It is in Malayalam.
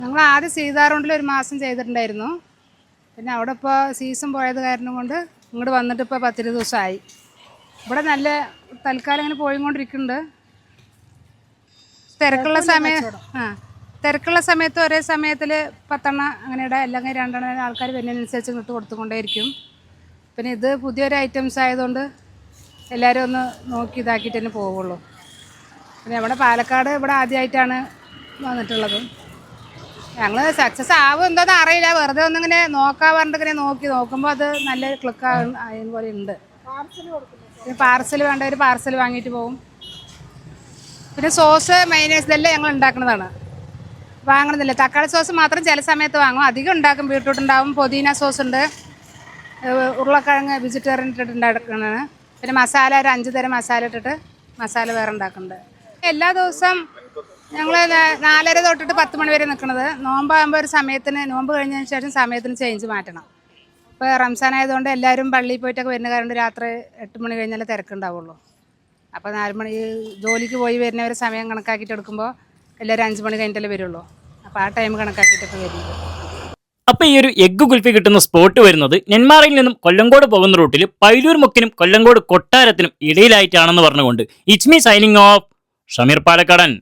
ഞങ്ങൾ ആദ്യം സീതാറൗണ്ടിൽ ഒരു മാസം ചെയ്തിട്ടുണ്ടായിരുന്നു. പിന്നെ അവിടെ ഇപ്പോൾ സീസൺ പോയത് കാരണം കൊണ്ട് ഇങ്ങോട്ട് വന്നിട്ട് ഇപ്പോൾ 10-20 ദിവസമായി. ഇവിടെ നല്ല തൽക്കാലം ഇങ്ങനെ പോയിക്കൊണ്ടിരിക്കുന്നുണ്ട്. തിരക്കുള്ള സമയത്ത് ഒരേ സമയത്തിൽ 10 അങ്ങനെ ഇടാം, അല്ലെങ്കിൽ 2 ആൾക്കാർ വരുന്നതിനനുസരിച്ച് ഇങ്ങോട്ട് കൊടുത്തുകൊണ്ടേയിരിക്കും. പിന്നെ ഇത് പുതിയൊരു ഐറ്റംസ് ആയതുകൊണ്ട് എല്ലാവരും ഒന്ന് നോക്കി ഇതാക്കിയിട്ട് തന്നെ പോവുള്ളൂ. പിന്നെ നമ്മുടെ പാലക്കാട് ഇവിടെ ആദ്യമായിട്ടാണ് വന്നിട്ടുള്ളത്. ഞങ്ങൾ സക്സസ് ആവും എന്തോന്ന് അറിയില്ല, വെറുതെ ഒന്നിങ്ങനെ നോക്കാൻ പറഞ്ഞിട്ട് ഇങ്ങനെ നോക്കുമ്പോൾ അത് നല്ല ക്ലിക്ക് ആയതുപോലെ പോലെ ഉണ്ട്. പാർസൽ വേണ്ടവർ പാർസൽ വാങ്ങിയിട്ട് പോകും. പിന്നെ സോസ് മൈനേഴ്സ് ഇതെല്ലാം ഞങ്ങൾ ഉണ്ടാക്കുന്നതാണ്, വാങ്ങണമെന്നില്ല. തക്കാളി സോസ് മാത്രം ചില സമയത്ത് വാങ്ങും, അധികം ഉണ്ടാക്കും. ബീട്രൂട്ട് ഉണ്ടാവും, പുതിന സോസ് ഉണ്ട്, ഉരുളക്കിഴങ്ങ് വെജിറ്റേറിയൻ ഇട്ടിട്ട് ഉണ്ടാക്കുന്നതാണ്. പിന്നെ മസാല ഒരു 5 തരം മസാല ഇട്ടിട്ട് മസാല വേറെ ഉണ്ടാക്കുന്നുണ്ട്. എല്ലാ ദിവസം ഞങ്ങൾ 4:30 തൊട്ടിട്ട് 10 മണി വരെ നിൽക്കുന്നത്. നോമ്പാകുമ്പോൾ ഒരു സമയത്തിന്, നോമ്പ് കഴിഞ്ഞതിന് ശേഷം സമയത്തിന് ചേഞ്ച് മാറ്റണം. ഇപ്പോൾ റംസാൻ ആയതുകൊണ്ട് എല്ലാവരും പള്ളിയിൽ പോയിട്ടൊക്കെ വരുന്ന കാരണം രാത്രി 8 മണി കഴിഞ്ഞാൽ തിരക്കുണ്ടാവുള്ളൂ. അപ്പോൾ 4 മണി ജോലിക്ക് പോയി വരുന്നവർ സമയം കണക്കാക്കിയിട്ട് എടുക്കുമ്പോൾ എല്ലാവരും 5 മണി കഴിഞ്ഞിട്ടല്ലേ വരുള്ളൂ. അപ്പോൾ ആ ടൈം കണക്കാക്കിയിട്ടൊക്കെ വരുന്നത്. അപ്പോൾ ഈ ഒരു എഗ്ഗ് കുൽഫി കിട്ടുന്ന സ്പോട്ട് വരുന്നത് നെന്മാറയിൽ നിന്നും കൊല്ലങ്കോട് പോകുന്ന റൂട്ടിൽ പൈലൂർ മുക്കിനും കൊല്ലങ്കോട് കൊട്ടാരത്തിനും ഇടയിലായിട്ടാണെന്ന് പറഞ്ഞുകൊണ്ട് it's me signing off Shameer പാലക്കാടൻ.